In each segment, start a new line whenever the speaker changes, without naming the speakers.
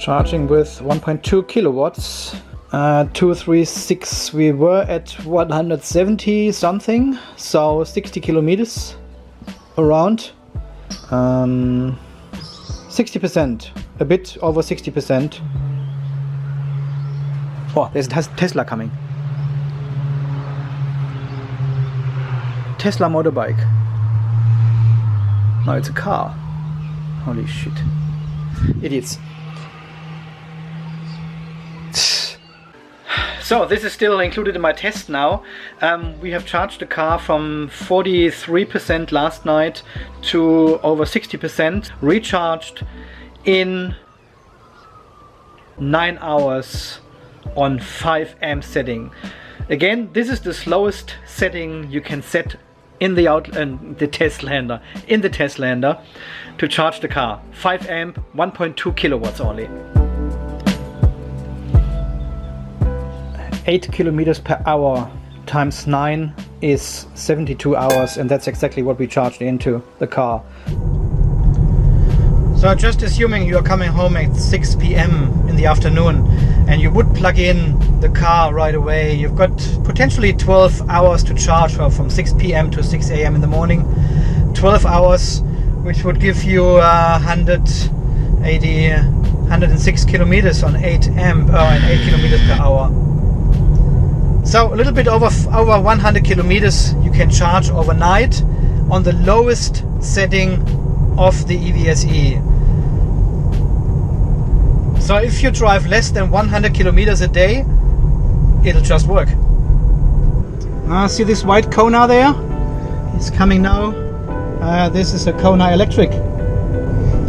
Charging with 1.2 kilowatts. 236, we were at 170 something, so 60 kilometers around. 60%, a bit over 60%. Oh, there's Tesla coming. Tesla motorbike. No, it's a car. Holy shit. Idiots. So this is still included in my test now. We have charged the car from 43% last night to over 60%, recharged in 9 hours on 5 amp setting. Again, this is the slowest setting you can set in the Teslander to charge the car. 5 amp, 1.2 kilowatts only. 8 kilometers per hour times 9 is 72 hours, and that's exactly what we charged into the car. So just assuming you are coming home at 6 p.m. in the afternoon and you would plug in the car right away, you've got potentially 12 hours to charge from 6 p.m. to 6 a.m. in the morning. 12 hours, which would give you 106 kilometers on 8 kilometers per hour. So a little bit over 100 kilometers you can charge overnight on the lowest setting of the EVSE. So if you drive less than 100 kilometers a day, it'll just work. See this white Kona there? It's coming now. This is a Kona electric.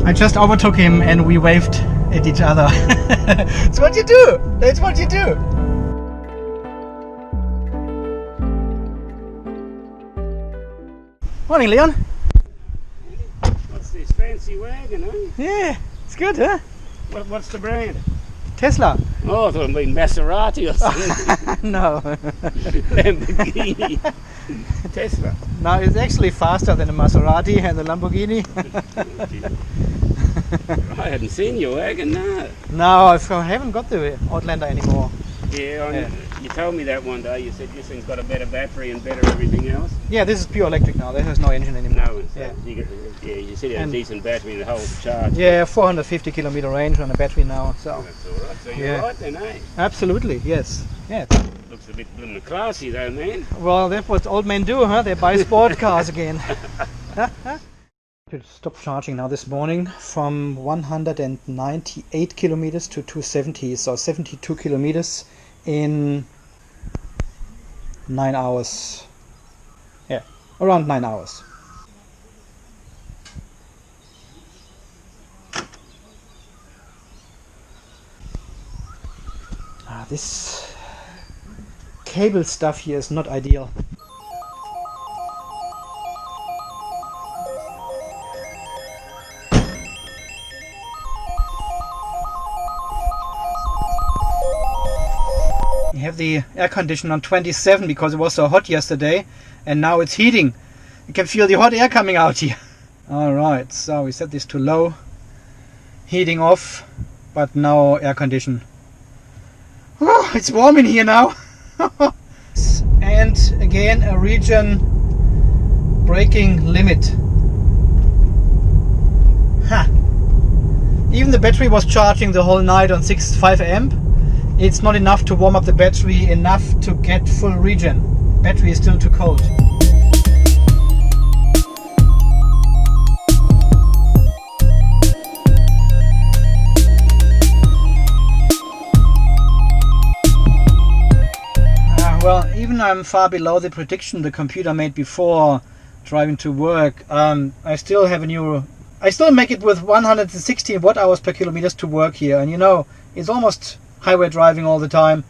I just overtook him and we waved at each other. That's what you do. That's what you do. Morning, Leon.
What's this fancy wagon, huh?
Yeah, it's good, huh?
What's the brand?
Tesla.
Oh, I thought it might be Maserati or something.
No.
Lamborghini. Tesla.
No, it's actually faster than a Maserati and the Lamborghini.
I hadn't seen your wagon, no.
No, I haven't got the Outlander anymore.
Yeah, you told me that one day. You said this thing's got a better battery and better everything else.
Yeah, this is pure electric now. There has no engine anymore.
No,
Yeah.
You said it had a decent battery and the whole charge.
Yeah, 450 kilometer range on a battery now. So
That's all right. So you're
Yeah.
right then, eh?
Absolutely, yes. Yeah.
Looks a bit blooming classy though, man.
Well, that's what old men do, huh? They buy sport cars again. Stop charging now this morning from 198 kilometers to 270, so 72 kilometers in 9 hours. Yeah, around 9 hours. This cable stuff here is not ideal. You have the air conditioner on 27 because it was so hot yesterday, and now it's heating. You can feel the hot air coming out here. Alright, so we set this to low, heating off, but now air condition. Oh, it's warm in here now. And again a region braking limit. Even the battery was charging the whole night on 5 amp. It's not enough to warm up the battery enough to get full regen. Battery is still too cold. Well, even I'm far below the prediction the computer made before driving to work. I still make it with 116 watt hours per kilometers to work here, and you know, it's almost highway driving all the time.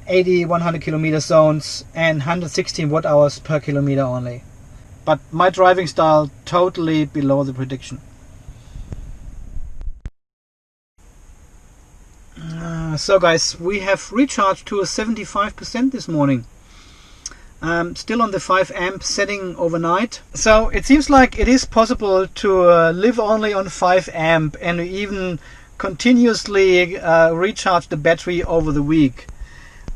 80-100 kilometer zones and 116 watt hours per kilometer only. But my driving style totally below the prediction. So guys, we have recharged to a 75% this morning. Still on the 5 amp setting overnight. So it seems like it is possible to live only on 5 amp and even continuously recharge the battery over the week.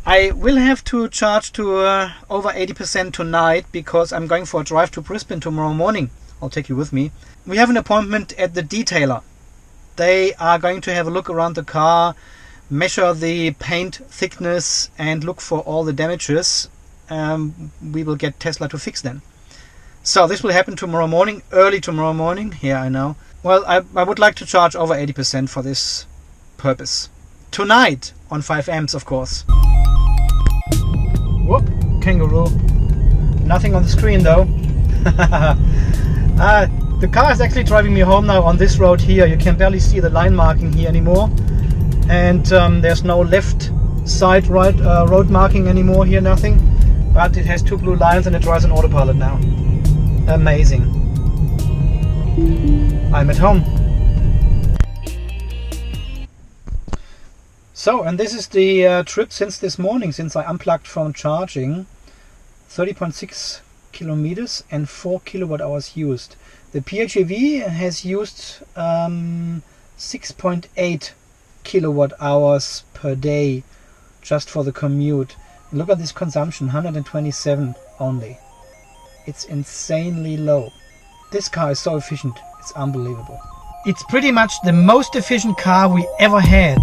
I will have to charge to over 80% tonight because I'm going for a drive to Brisbane tomorrow morning. I'll take you with me. We have an appointment at the detailer. They are going to have a look around the car, measure the paint thickness and look for all the damages. We will get Tesla to fix them. So this will happen tomorrow morning, early tomorrow morning. Yeah, I know. Well, I would like to charge over 80% for this purpose. Tonight on 5 amps, of course. Whoop, kangaroo. Nothing on the screen though. The car is actually driving me home now on this road here. You can barely see the line marking here anymore. And there's no left side right road marking anymore here, nothing. But it has 2 blue lines and it drives on autopilot now. Amazing. I'm at home. So, and this is the trip since this morning, since I unplugged from charging. 30.6 kilometers and 4 kilowatt hours used. The PHEV has used 6.8 kilowatt hours per day just for the commute. And look at this consumption, 127 only. It's insanely low. This car is so efficient, it's unbelievable. It's pretty much the most efficient car we ever had.